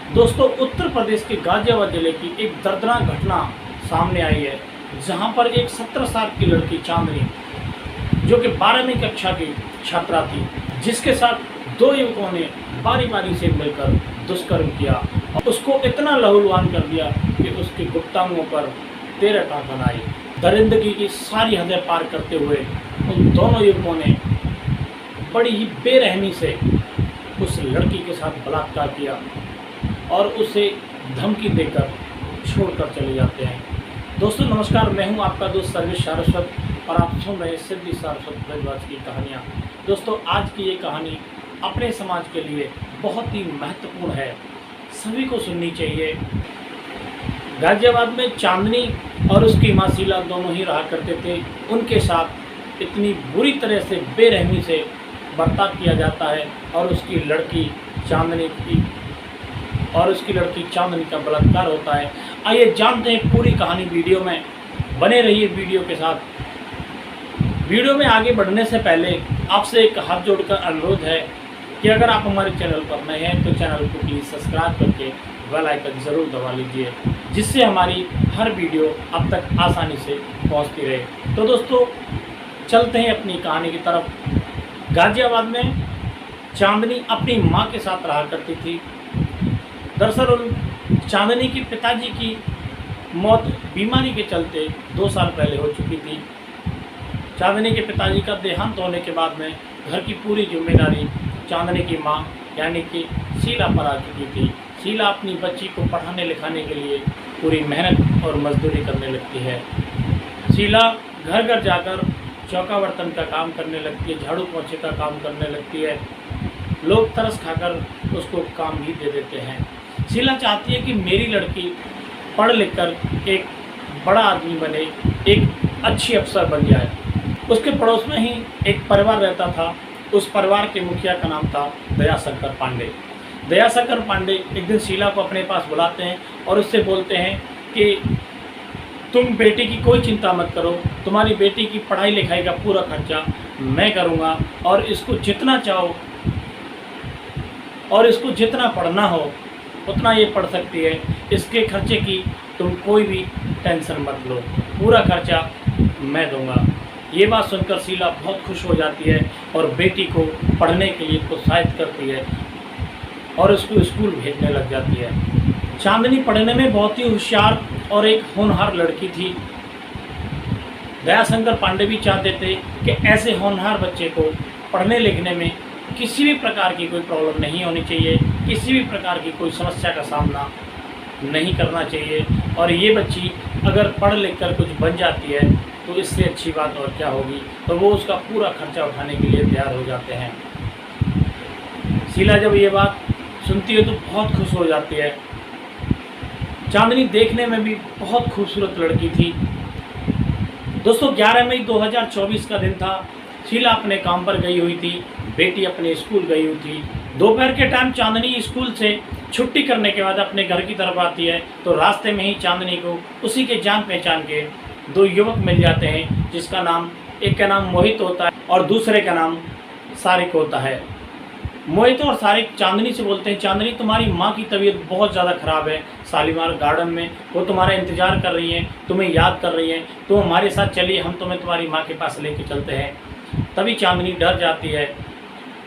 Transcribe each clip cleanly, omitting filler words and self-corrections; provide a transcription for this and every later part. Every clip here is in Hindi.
दोस्तों, उत्तर प्रदेश के गाजियाबाद जिले की एक दर्दनाक घटना सामने आई है, जहां पर एक 17 साल की लड़की चांदनी, जो कि 12वीं कक्षा की छात्रा थी, जिसके साथ दो युवकों ने बारी बारी से मिलकर दुष्कर्म किया और उसको इतना लहूलुहान कर दिया कि उसके गुप्तांगों पर 13 टाँकन आई। दरिंदगी की सारी हदें पार करते हुए उन दोनों युवकों ने बड़ी ही बेरहमी से उस लड़की के साथ बलात्कार किया और उसे धमकी देकर छोड़कर चले जाते हैं। दोस्तों नमस्कार, मैं हूं आपका दोस्त सर्वेश सारस्वत और आप सुन रहे सिद्धि सारस्वत ब्रजवास की कहानियाँ। दोस्तों, आज की ये कहानी अपने समाज के लिए बहुत ही महत्वपूर्ण है, सभी को सुननी चाहिए। गाजियाबाद में चांदनी और उसकी माँ शीला दोनों ही रहा करते थे। उनके साथ इतनी बुरी तरह से बेरहमी से बर्ताव किया जाता है और उसकी लड़की चांदनी का बलात्कार होता है। आइए जानते हैं पूरी कहानी। वीडियो में बने रहिए वीडियो के साथ। वीडियो में आगे बढ़ने से पहले आपसे एक हाथ जोड़कर अनुरोध है कि अगर आप हमारे चैनल पर नए हैं तो चैनल को प्लीज़ सब्सक्राइब करके बेल आइकन ज़रूर दबा लीजिए, जिससे हमारी हर वीडियो अब तक आसानी से पहुंचती रहे। तो दोस्तों चलते हैं अपनी कहानी की तरफ। गाजियाबाद में चांदनी अपनी मां के साथ रहा करती थी। दरअसल चांदनी के पिताजी की मौत बीमारी के चलते 2 साल पहले हो चुकी थी। चांदनी के पिताजी का देहांत होने के बाद में घर की पूरी जिम्मेदारी चांदनी की मां यानी कि शीला पर आ चुकी थी। शीला अपनी बच्ची को पढ़ाने लिखाने के लिए पूरी मेहनत और मजदूरी करने लगती है। शीला घर घर जाकर चौका बर्तन का काम करने लगती है, झाड़ू पोछे का काम करने लगती है। लोग तरस खाकर उसको काम भी दे देते हैं। शीला चाहती है कि मेरी लड़की पढ़ लिख कर एक बड़ा आदमी बने, एक अच्छी अफसर बन जाए। उसके पड़ोस में ही एक परिवार रहता था। उस परिवार के मुखिया का नाम था दयाशंकर पांडे। दयाशंकर पांडे एक दिन शीला को अपने पास बुलाते हैं और उससे बोलते हैं कि तुम बेटी की कोई चिंता मत करो, तुम्हारी बेटी की पढ़ाई लिखाई का पूरा खर्चा मैं करूँगा और इसको जितना चाहो और इसको जितना पढ़ना हो उतना ये पढ़ सकती है। इसके खर्चे की तुम कोई भी टेंशन मत लो, पूरा खर्चा मैं दूंगा। ये बात सुनकर शीला बहुत खुश हो जाती है और बेटी को पढ़ने के लिए प्रोत्साहित करती है और उसको स्कूल भेजने लग जाती है। चांदनी पढ़ने में बहुत ही होशियार और एक होनहार लड़की थी। दयाशंकर पांडे भी चाहते थे कि ऐसे होनहार बच्चे को पढ़ने लिखने में किसी भी प्रकार की कोई प्रॉब्लम नहीं होनी चाहिए, किसी भी प्रकार की कोई समस्या का सामना नहीं करना चाहिए और ये बच्ची अगर पढ़ लिख कर कुछ बन जाती है तो इससे अच्छी बात और क्या होगी। तो वो उसका पूरा खर्चा उठाने के लिए तैयार हो जाते हैं। शीला जब ये बात सुनती है तो बहुत खुश हो जाती है। चांदनी देखने में भी बहुत खूबसूरत लड़की थी। दोस्तों 11 मई 2024 का दिन था। शीला अपने काम पर गई हुई थी, बेटी अपने स्कूल गई हुई थी। दोपहर के टाइम चांदनी स्कूल से छुट्टी करने के बाद अपने घर की तरफ आती है तो रास्ते में ही चांदनी को उसी के जान पहचान के 2 युवक मिल जाते हैं, जिसका नाम एक का नाम मोहित होता है और दूसरे का नाम सारिक होता है। मोहित और सारिक चांदनी से बोलते हैं, चांदनी तुम्हारी माँ की तबीयत बहुत ज़्यादा ख़राब है, शालीमार गार्डन में वो तुम्हारा इंतज़ार कर रही हैं, तुम्हें याद कर रही हैं, तुम हमारे साथ चलिए, हम तुम्हें तुम्हारी माँ के पास लेके चलते हैं। तभी चांदनी डर जाती है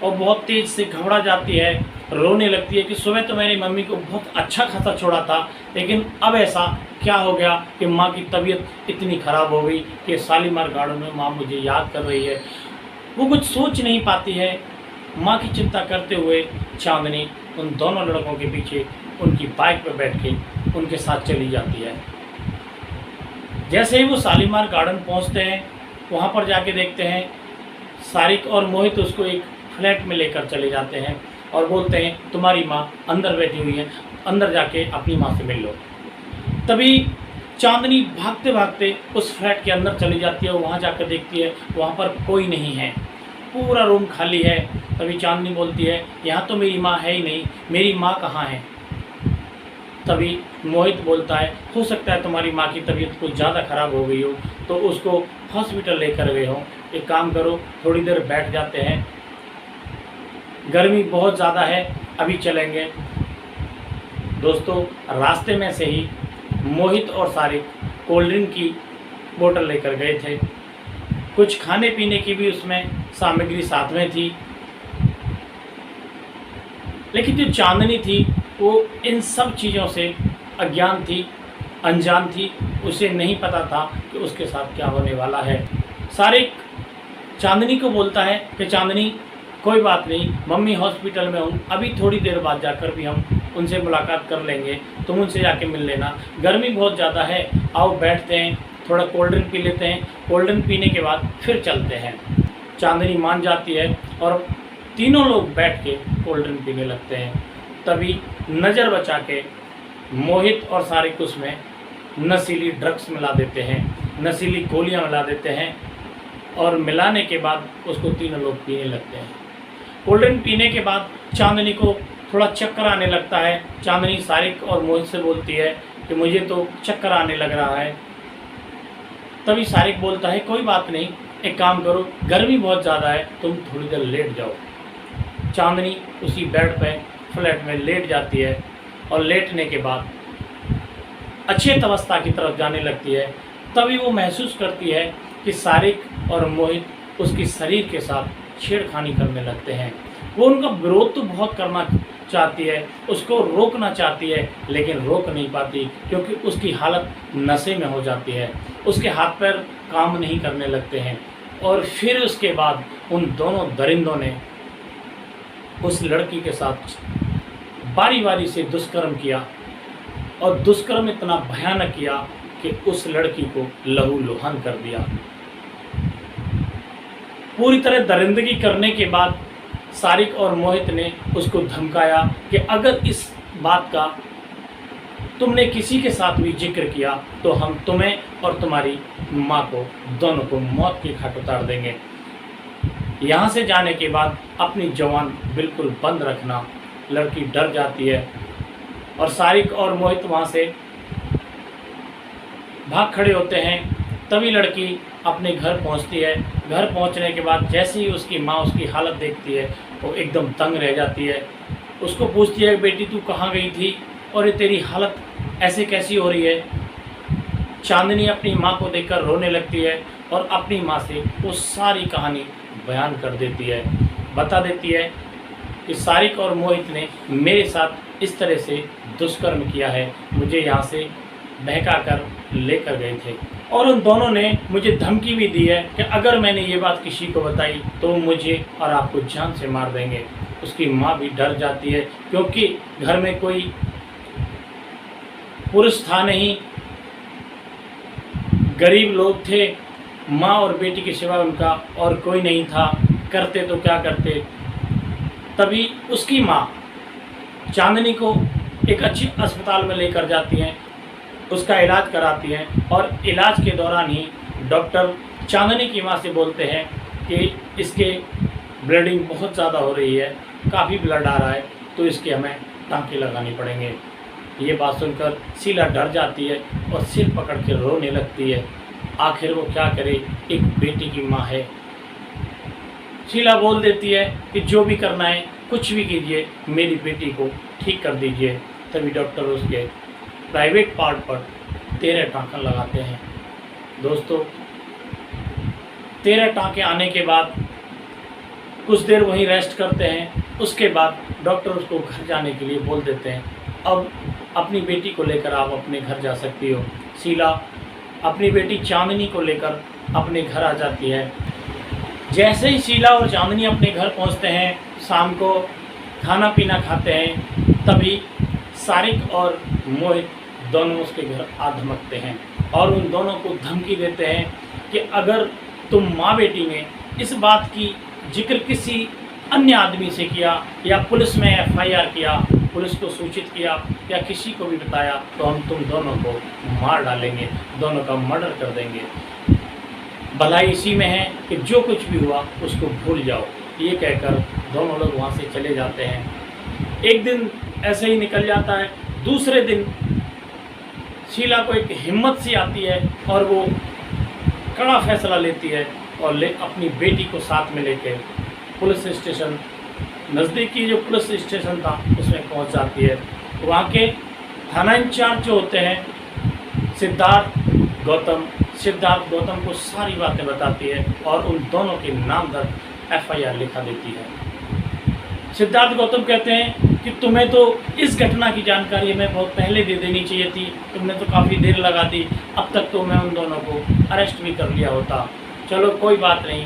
और बहुत तेज़ से घबरा जाती है, रोने लगती है कि सुबह तो मेरी मम्मी को बहुत अच्छा खासा छोड़ा था, लेकिन अब ऐसा क्या हो गया कि माँ की तबीयत इतनी ख़राब हो गई कि शालीमार गार्डन में माँ मुझे याद कर रही है। वो कुछ सोच नहीं पाती है। माँ की चिंता करते हुए चांदनी उन दोनों लड़कों के पीछे उनकी बाइक पर बैठ के उनके साथ चली जाती है। जैसे ही वो शालीमार गार्डन पहुँचते हैं, वहाँ पर जाके देखते हैं सारिक और मोहित उसको एक फ्लैट में लेकर चले जाते हैं और बोलते हैं तुम्हारी माँ अंदर बैठी हुई है, अंदर जाके अपनी माँ से मिल लो। तभी चांदनी भागते भागते उस फ्लैट के अंदर चली जाती है। वहाँ जाकर देखती है वहाँ पर कोई नहीं है, पूरा रूम खाली है। तभी चांदनी बोलती है यहाँ तो मेरी माँ है ही नहीं, मेरी माँ कहाँ है। तभी मोहित बोलता है हो सकता है तुम्हारी माँ की तबीयत कुछ ज़्यादा ख़राब हो गई हो तो उसको हॉस्पिटल लेकर गए हो। एक काम करो, थोड़ी देर बैठ जाते हैं, गर्मी बहुत ज़्यादा है, अभी चलेंगे। दोस्तों रास्ते में से ही मोहित और सारिक कोल्ड ड्रिंक की बोतल लेकर गए थे। कुछ खाने पीने की भी उसमें सामग्री साथ में थी, लेकिन जो चांदनी थी वो इन सब चीज़ों से अज्ञान थी, अनजान थी। उसे नहीं पता था कि उसके साथ क्या होने वाला है। सारिक चांदनी को बोलता है कि चांदनी कोई बात नहीं, मम्मी हॉस्पिटल में हूँ, अभी थोड़ी देर बाद जाकर भी हम उनसे मुलाकात कर लेंगे, तुम उनसे जाके मिल लेना। गर्मी बहुत ज़्यादा है, आओ बैठते हैं, थोड़ा कोल्ड ड्रिंक पी लेते हैं, कोल्ड ड्रिंक पीने के बाद फिर चलते हैं। चांदनी मान जाती है और तीनों लोग बैठ के कोल्ड ड्रिंक पीने लगते हैं। तभी नज़र बचा के मोहित और सारिक उसमें नशीली ड्रग्स मिला देते हैं, नशीली गोलियां मिला देते हैं और मिलाने के बाद उसको तीनों लोग पीने लगते हैं। कोल्ड ड्रिंक पीने के बाद चांदनी को थोड़ा चक्कर आने लगता है। चांदनी सारिक और मोहित से बोलती है कि मुझे तो चक्कर आने लग रहा है। तभी सारिक बोलता है कोई बात नहीं, एक काम करो, गर्मी बहुत ज़्यादा है, तुम थोड़ी देर लेट जाओ। चांदनी उसी बेड पे फ्लैट में लेट जाती है और लेटने के बाद अचेत अवस्था की तरफ जाने लगती है। तभी वो महसूस करती है कि सारिक और मोहित उसके शरीर के साथ छेड़खानी करने लगते हैं। वो उनका विरोध तो बहुत करना चाहती है, उसको रोकना चाहती है, लेकिन रोक नहीं पाती क्योंकि उसकी हालत नशे में हो जाती है। उसके हाथ पैर काम नहीं करने लगते हैं। और फिर उसके बाद उन दोनों दरिंदों ने उस लड़की के साथ बारी बारी से दुष्कर्म किया और दुष्कर्म इतना भयानक किया कि उस लड़की को लहूलुहान कर दिया। पूरी तरह दरिंदगी करने के बाद सारिक और मोहित ने उसको धमकाया कि अगर इस बात का तुमने किसी के साथ भी जिक्र किया तो हम तुम्हें और तुम्हारी माँ को दोनों को मौत की घाट उतार देंगे। यहाँ से जाने के बाद अपनी जुबान बिल्कुल बंद रखना। लड़की डर जाती है और सारिक और मोहित वहाँ से भाग खड़े होते हैं। तभी लड़की अपने घर पहुँचती है। घर पहुँचने के बाद जैसे ही उसकी माँ उसकी हालत देखती है वो एकदम तंग रह जाती है। उसको पूछती है बेटी तू कहाँ गई थी और ये तेरी हालत ऐसे कैसी हो रही है। चांदनी अपनी माँ को देखकर रोने लगती है और अपनी माँ से वो सारी कहानी बयान कर देती है। बता देती है कि सारिक और मोहित ने मेरे साथ इस तरह से दुष्कर्म किया है, मुझे यहाँ से बहका कर लेकर गए थे और उन दोनों ने मुझे धमकी भी दी है कि अगर मैंने ये बात किसी को बताई तो मुझे और आपको जान से मार देंगे। उसकी माँ भी डर जाती है क्योंकि घर में कोई पुरुष था नहीं, गरीब लोग थे, माँ और बेटी के सिवा उनका और कोई नहीं था। करते तो क्या करते। तभी उसकी माँ चांदनी को एक अच्छी अस्पताल में लेकर जाती हैं, उसका इलाज कराती हैं और इलाज के दौरान ही डॉक्टर चांदनी की माँ से बोलते हैं कि इसके ब्लीडिंग बहुत ज़्यादा हो रही है, काफ़ी ब्लड आ रहा है, तो इसके हमें टाँके लगाने पड़ेंगे। ये बात सुनकर शीला डर जाती है और सिर पकड़ के रोने लगती है। आखिर वो क्या करे, एक बेटी की माँ है। शीला बोल देती है कि जो भी करना है कुछ भी कीजिए, मेरी बेटी को ठीक कर दीजिए। तभी डॉक्टर उसके प्राइवेट पार्ट पर 13 टाँका लगाते हैं। दोस्तों 13 टाँके आने के बाद कुछ देर वहीं रेस्ट करते हैं। उसके बाद डॉक्टर उसको घर जाने के लिए बोल देते हैं, अब अपनी बेटी को लेकर आप अपने घर जा सकती हो। शीला अपनी बेटी चांदनी को लेकर अपने घर आ जाती है। जैसे ही शीला और चांदनी अपने घर पहुंचते हैं, शाम को खाना पीना खाते हैं, तभी सारिक और मोहित दोनों उसके घर आ धमकते हैं और उन दोनों को धमकी देते हैं कि अगर तुम माँ बेटी ने इस बात की जिक्र किसी अन्य आदमी से किया या पुलिस में FIR किया, पुलिस को सूचित किया या किसी को भी बताया तो हम तुम दोनों को मार डालेंगे, दोनों का मर्डर कर देंगे। भलाई इसी में है कि जो कुछ भी हुआ उसको भूल जाओ। ये कहकर दोनों लोग वहाँ से चले जाते हैं। एक दिन ऐसे ही निकल जाता है। दूसरे दिन शीला को एक हिम्मत सी आती है और वो कड़ा फैसला लेती है और अपनी बेटी को साथ में लेकर पुलिस स्टेशन, नज़दीकी जो पुलिस स्टेशन था उसमें पहुंच जाती है। वहाँ के थाना इंचार्ज जो होते हैं सिद्धार्थ गौतम को सारी बातें बताती है और उन दोनों के नाम दर्ज FIR लिखा देती है। सिद्धार्थ गौतम कहते हैं कि तुम्हें तो इस घटना की जानकारी हमें बहुत पहले दे देनी चाहिए थी, तुमने तो काफ़ी देर लगा दी, अब तक तो मैं उन दोनों को अरेस्ट भी कर लिया होता। चलो कोई बात नहीं,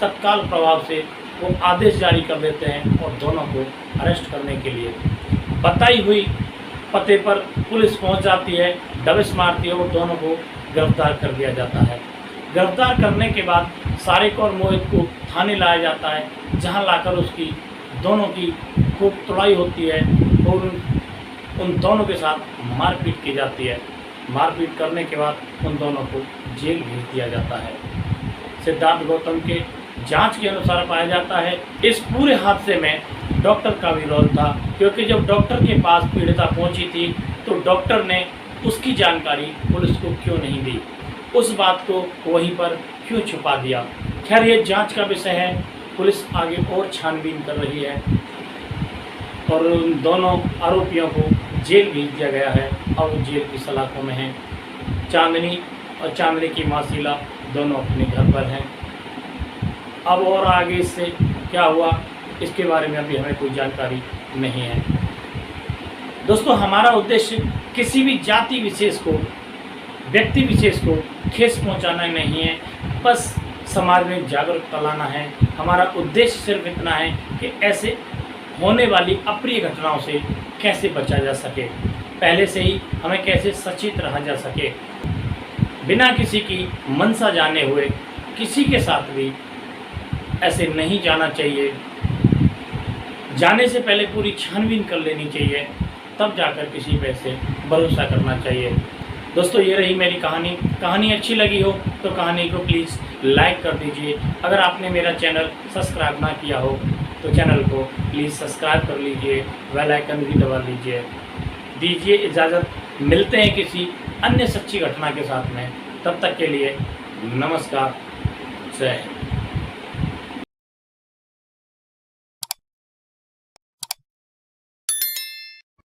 तत्काल प्रभाव से वो आदेश जारी कर देते हैं और दोनों को अरेस्ट करने के लिए बताई हुई पते पर पुलिस पहुंच जाती है, दबिश मारती है और दोनों को गिरफ्तार कर लिया जाता है। गिरफ्तार करने के बाद सारिक और मोहित को थाने लाया जाता है, जहां लाकर उसकी दोनों की खूब तुड़ाई होती है और उन दोनों के साथ मारपीट की जाती है। मारपीट करने के बाद उन दोनों को जेल भेज दिया जाता है। सिद्धार्थ गौतम के जांच के अनुसार पाया जाता है इस पूरे हादसे में डॉक्टर का भी रोल था, क्योंकि जब डॉक्टर के पास पीड़िता पहुंची थी तो डॉक्टर ने उसकी जानकारी पुलिस को क्यों नहीं दी, उस बात को वहीं पर क्यों छुपा दिया। खैर ये जांच का विषय है, पुलिस आगे और छानबीन कर रही है और उन दोनों आरोपियों को जेल भेज दिया गया है और वो जेल की सलाखों में हैं। चांदनी और चांदनी की माँ शीला दोनों अपने घर पर हैं। अब और आगे इससे क्या हुआ इसके बारे में अभी हमें कोई जानकारी नहीं है। दोस्तों, हमारा उद्देश्य किसी भी जाति विशेष को, व्यक्ति विशेष को ठेस पहुंचाना नहीं है, बस समाज में जागरूकता लाना है। हमारा उद्देश्य सिर्फ इतना है कि ऐसे होने वाली अप्रिय घटनाओं से कैसे बचा जा सके, पहले से ही हमें कैसे सचेत रहा जा सके। बिना किसी की मंशा जाने हुए किसी के साथ भी ऐसे नहीं जाना चाहिए। जाने से पहले पूरी छानबीन कर लेनी चाहिए, तब जाकर किसी पे से भरोसा करना चाहिए। दोस्तों, ये रही मेरी कहानी अच्छी लगी हो तो कहानी को प्लीज़ लाइक कर दीजिए। अगर आपने मेरा चैनल सब्सक्राइब ना किया हो तो चैनल को प्लीज़ सब्सक्राइब कर लीजिए, बेल आइकन भी दबा लीजिए। दीजिए इजाज़त, मिलते हैं किसी अन्य सच्ची घटना के साथ में। तब तक के लिए नमस्कार, जय हिंद।